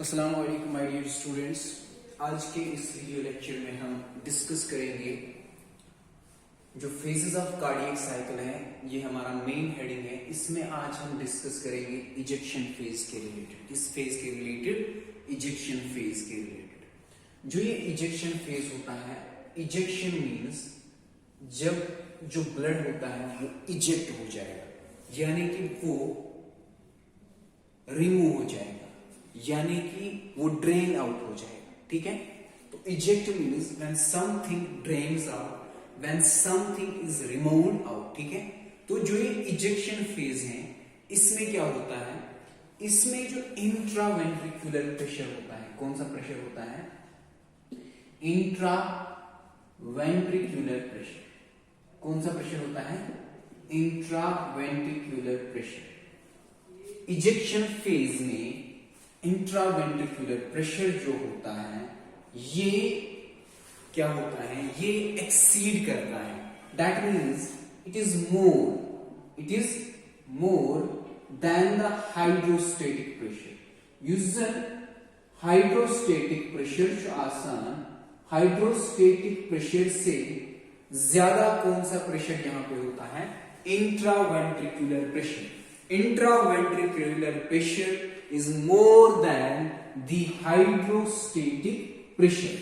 अस्सलाम वालेकुम my dear students. आज के इस वीडियो लेक्चर में हम डिस्कस करेंगे जो फेजेस ऑफ कार्डियक साइकिल है। ये हमारा मेन हेडिंग है। इसमें आज हम डिस्कस करेंगे इजेक्शन फेज के रिलेटेड। किस फेज के रिलेटेड? इजेक्शन फेज के रिलेटेड। जो ये इजेक्शन फेज होता है, इजेक्शन मीन्स जब जो ब्लड होता है वो इजेक्ट हो जाएगा, यानी कि वो रिमूव हो जाएगा, यानी कि वो ड्रेन आउट हो जाएगा। ठीक है, तो eject means when something drains out, when something is removed out. ठीक है, तो जो ये इजेक्शन फेज है इसमें क्या होता है, इसमें जो इंट्रावेंट्रिकुलर प्रेशर होता है, कौन सा प्रेशर होता है? Intraventricular pressure. कौन सा प्रेशर होता है? Intraventricular pressure. इजेक्शन फेज में इंट्रावेंट्रिकुलर प्रेशर जो होता है ये क्या होता है? ये एक्सीड करता है। That means it is more than the hydrostatic pressure. Usual hydrostatic pressure जो आसान हाइड्रोस्टेटिक प्रेशर से ज्यादा कौन सा प्रेशर यहां पे होता है? Intraventricular pressure. Intraventricular pressure is more than the hydrostatic pressure।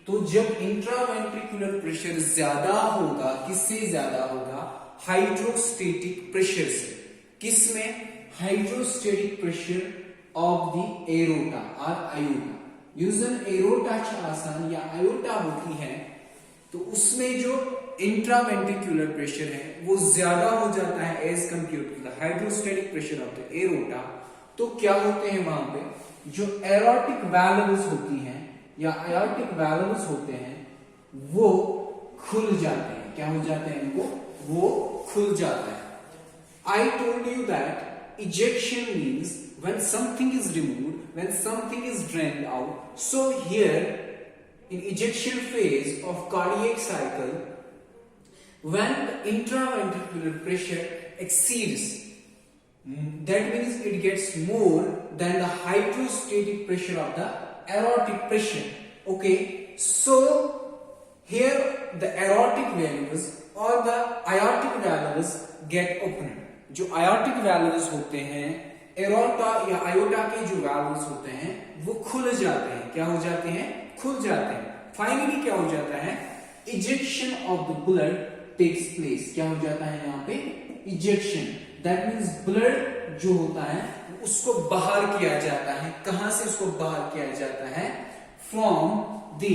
तो जब इंट्रावेंट्रिकुलर प्रेशर ज्यादा होगा, किससे ज्यादा होगा? हाइड्रोस्टेटिक प्रेशर से। किसमें? Hydrostatic pressure of the aorta और आयोटा। यूजन एरोटा आसान या आयोटा होती है, तो उसमें जो इंट्रावेंट्रिकुलर प्रेशर है वो ज्यादा हो जाता है as compare to the hydrostatic pressure of the aorta. तो क्या होते हैं वहां पे? जो एरोटिक वैल्व्स होती हैं या आयोटिक वैल्व्स होते हैं वो खुल जाते हैं। क्या हो जाते हैं? वो खुल जाता है। I told you that ejection means when something is removed, when something is drained out. So here in ejection phase of cardiac cycle, when the intraventricular pressure exceeds, that means it gets more than the hydrostatic pressure of the aortic pressure. Okay, so here the aortic valves or the aortic valves get opened. जो aortic valves होते हैं, aorta या iota के जो valves होते हैं वो खुल जाते हैं। क्या हो जाते हैं? खुल जाते हैं। फाइनली क्या हो जाता है? Ejection of the blood takes place. क्या हो जाता है यहाँ पे? इजेक्शन। दैट मीन्स ब्लड जो होता है उसको बाहर किया जाता है। कहां से उसको बाहर किया जाता है? From the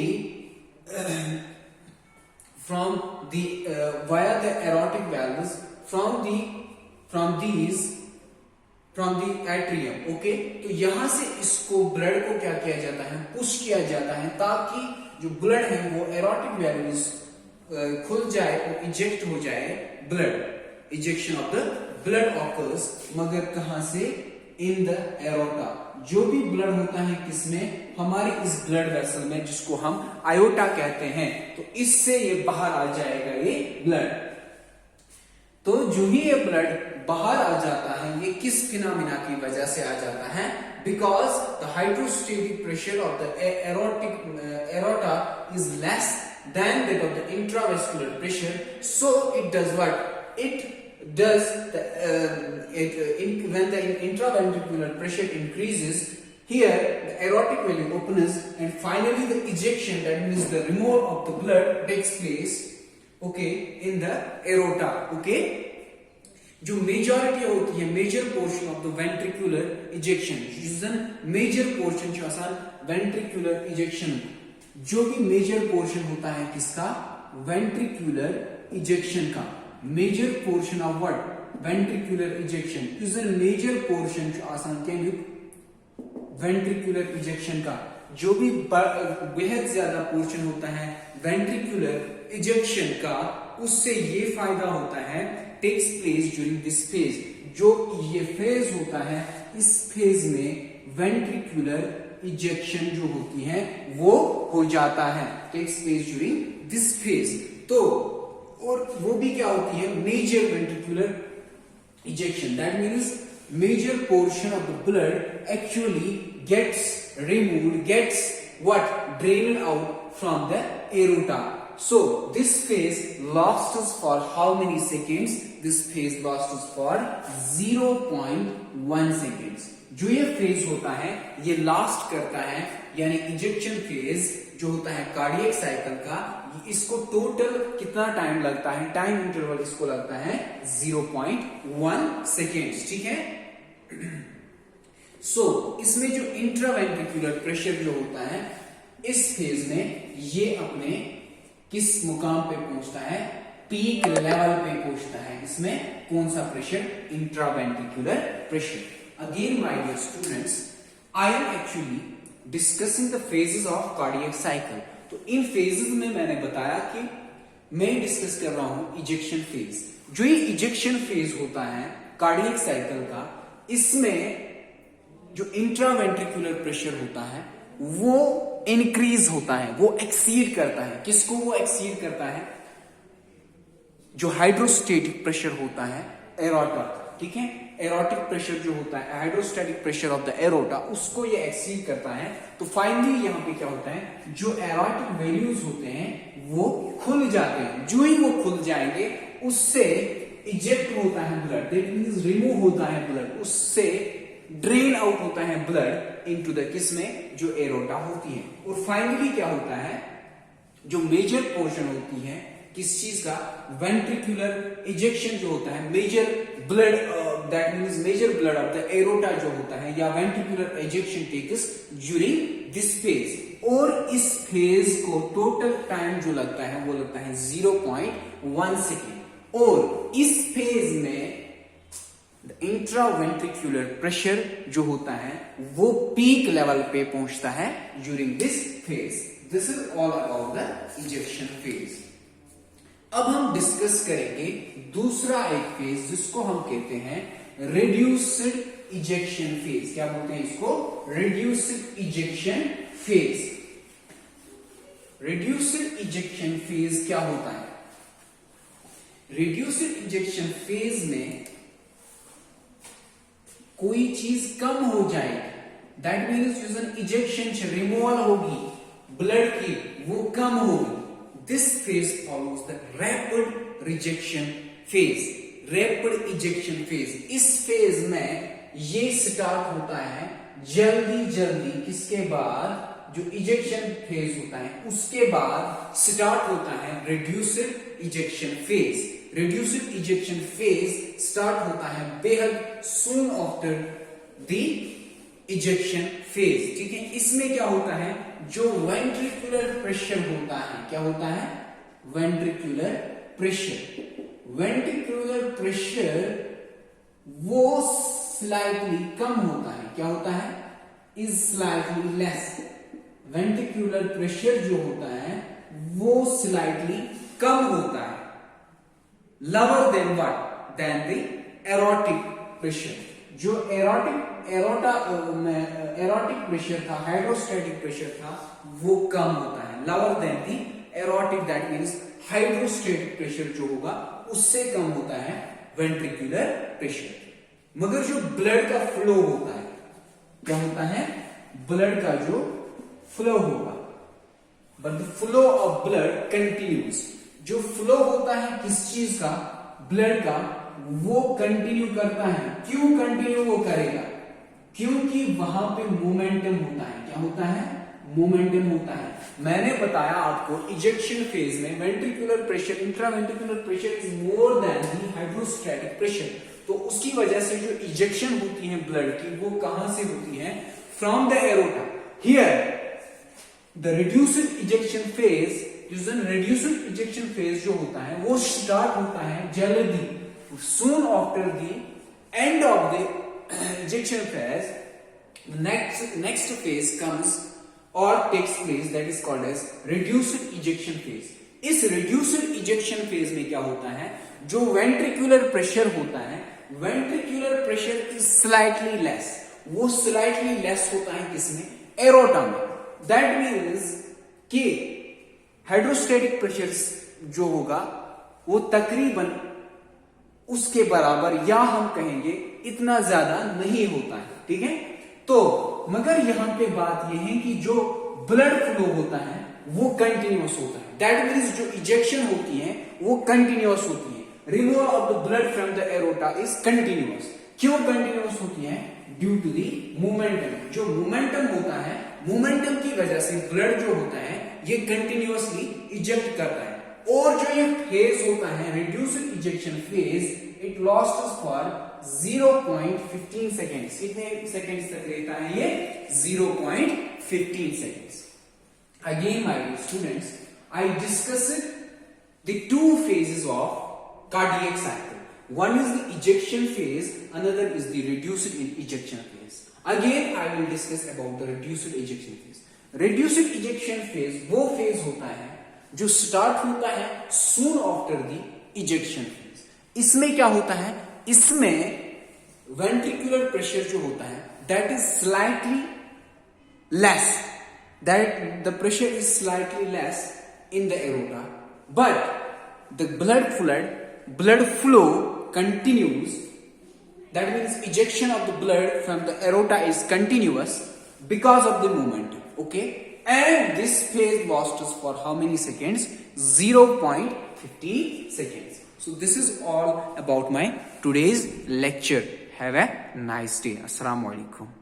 via the aortic valves, from the atrium. Okay, तो यहां से इसको ब्लड को क्या किया जाता है? पुश किया जाता है, ताकि जो ब्लड है वो एरोटिक वैल्व्स खुल जाए और इजेक्ट हो जाए blood. Ejection of the blood occurs, मगर कहां से? In the aorta. जो भी ब्लड होता है किसमें? हमारे इस ब्लड वेसल में, जिसको हम आयोटा कहते हैं। तो इससे ये बाहर आ जाएगा ये ब्लड। तो जो ही ये ब्लड बाहर आ जाता है, ये किस फिनोमिना की वजह से आ जाता है? Because the hydrostatic pressure of the aorta is less than that of the intravascular pressure. So it does what? It does when the intraventricular pressure increases, here the aortic valve opens and finally the ejection, that means the removal of the blood, takes place, okay, in the aorta. Okay, जो majority होती है, major portion of the ventricular ejection, major portion जो आसान ventricular ejection, जो भी major portion होता है किसका? वेंट्रिकुलर इजेक्शन का। Major portion of what? Ventricular ejection is a major portion जो आसान कैन यू वेंट्रिकुलर इजेक्शन का। जो भी बेहद ज्यादा पोर्शन होता है वेंट्रिकुलर इजेक्शन का, उससे ये फायदा होता है, takes place during this phase. जो ये फेज होता है, इस फेज में वेंट्रिकुलर इजेक्शन जो होती है वो हो जाता है, takes place during this phase. तो और वो भी क्या होती है? Major ventricular ejection. That means major portion of the blood actually gets removed, gets what, drained out from the aorta. So this phase lasts for how many seconds? This phase lasts for 0.1 seconds. जो ये phase होता है ये last करता है, यानी injection phase जो होता है कार्डियक साइकिल का, इसको टोटल कितना टाइम लगता है, टाइम इंटरवल इसको लगता है 0.1 सेकेंड्स, ठीक है। सो इसमें जो इंट्रावेंट्रिकुलर प्रेशर जो होता है इस फेज में ये अपने किस मुकाम पे पहुंचता है, पीक लेवल पे पहुंचता है। इसमें कौन सा pressure, intraventricular pressure. Again my dear students, I am actually discussing the phases of cardiac cycle. तो इन फेजेस में मैंने बताया कि मैं डिस्कस कर रहा हूं इजेक्शन फेज। जो ये इजेक्शन फेज होता है कार्डियक साइकिल का, इसमें जो इंट्रावेंट्रिकुलर प्रेशर होता है वो इंक्रीज होता है, वो एक्सीड करता है। किसको वो एक्सीड करता है? जो हाइड्रोस्टेटिक प्रेशर होता है एरोटा, ठीक है, एरोटिक प्रेशर जो होता है, hydrostatic pressure of the aorta, उसको ये एक्सीड करता है। तो फाइनली यहां पे क्या होता है, जो एरोटिक वैल्यूज होते हैं वो खुल जाते हैं। जो ही वो खुल जाएंगे उससे इजेक्ट होता है ब्लड, दैट मींस रिमूव होता है ब्लड, उससे ड्रेन आउट होता है ब्लड इनटू द किस में, जो एरोटा होती है। और फाइनली क्या होता है, जो मेजर पोर्शन होती है किस चीज का, वेंट्रिकुलर इजेक्शन जो होता है, major blood, that means major blood of the aorta जो होता है, या ventricular ejection takes during this phase. और इस फेज को टोटल टाइम जो लगता है वो लगता है 0.1 सेकेंड। और इस फेज में इंट्रावेंट्रिकुलर प्रेशर जो होता है वो पीक लेवल पे पहुंचता है during this phase. This is all about the ejection phase. अब हम डिस्कस करेंगे दूसरा एक फेज जिसको हम कहते हैं रिड्यूस्ड इजेक्शन फेज। क्या बोलते हैं इसको? Reduced ejection phase. Reduced ejection phase क्या होता है? रिड्यूस्ड इजेक्शन फेज में कोई चीज कम हो जाएगी, दैट मीन्स इजेक्शन रिमूवल होगी ब्लड की, वो कम होगी। This phase follows the rapid rejection phase, rapid ejection phase. इस फेज में ये स्टार्ट होता है जल्दी जल्दी, किसके बाद, जो इजेक्शन फेज होता है उसके बाद स्टार्ट होता है reduced ejection phase. Reduced ejection phase start होता है बेहद सून आफ्टर द इजेक्शन फेज, ठीक है। इसमें क्या होता है, जो वेंट्रिकुलर प्रेशर होता है, क्या होता है, वेंट्रिकुलर प्रेशर। वेंट्रिकुलर प्रेशर वो स्लाइटली कम होता है, क्या होता है, is slightly less. Ventricular pressure जो होता है वो स्लाइटली कम होता है, lower than what, than the aortic pressure। जो एरोटिक प्रेशर था, हाइड्रोस्टेटिक प्रेशर था, वो कम होता है, lower than the aortic, that means hydrostatic pressure जो होगा उससे कम होता है वेंट्रिकुलर प्रेशर। मगर जो ब्लड का फ्लो होता है, क्या होता है, ब्लड का जो फ्लो होगा, but the flow of blood continuous. जो फ्लो होता है किस चीज का, ब्लड का, वो कंटिन्यू करता है। क्यों कंटिन्यू वो करेगा? क्योंकि वहां पे मोमेंटम होता है। क्या होता है? मोमेंटम होता है। मैंने बताया आपको इजेक्शन फेज में ventricular pressure, intraventricular pressure is more than the hydrostatic pressure. तो उसकी वजह से जो इजेक्शन होती है ब्लड की, वो कहां से होती है, from the aorta. Here the reduced ejection phase, reduced ejection phase जो होता है वो स्टार्ट होता है जल्दी, soon after the end of the ejection phase next phase comes और takes place, that is called as reduced ejection phase. इस reduced ejection phase में क्या होता है, जो वेंट्रिकुलर प्रेशर होता है, ventricular pressure is slightly less, वो स्लाइटली लेस होता है किसमें, एरोटा में। दैट मीन्स कि हाइड्रोस्टेटिक प्रेशर जो होगा वो तकरीबन उसके बराबर, या हम कहेंगे इतना ज्यादा नहीं होता है, ठीक है। तो मगर यहाँ पे बात यह है कि जो ब्लड फ्लो होता है वो कंटिन्यूअस होता है, दैट मीन्स जो इजेक्शन होती है वो कंटिन्यूअस होती है। Removal of the blood from the aorta is continuous. क्यों कंटिन्यूअस होती है? Due to the momentum. जो मोमेंटम होता है, मोमेंटम की वजह से ब्लड जो होता है ये कंटिन्यूअसली इजेक्ट करता है। और जो ये फेज होता है reduced ejection phase, it lasts for 0.15 seconds. कितने सेकेंड्स तक रहता है ये? 0.15 seconds. Again, my dear students, I discussed the two phases of cardiac cycle. One is the ejection phase, another is the reduced ejection phase. Again, I will discuss about the reduced ejection phase. Reduced ejection phase वो phase होता है जो start होता है soon after the ejection phase. इसमें क्या होता है? इसमें ventricular pressure जो होता है that is slightly less. That the pressure is slightly less in the aorta, but the blood flow continues. That means ejection of the blood from the aorta is continuous because of the momentum. Okay, and this phase lasts for how many seconds? 0.50 seconds. So this is all about my today's lecture. Have a nice day. Assalamu alaikum.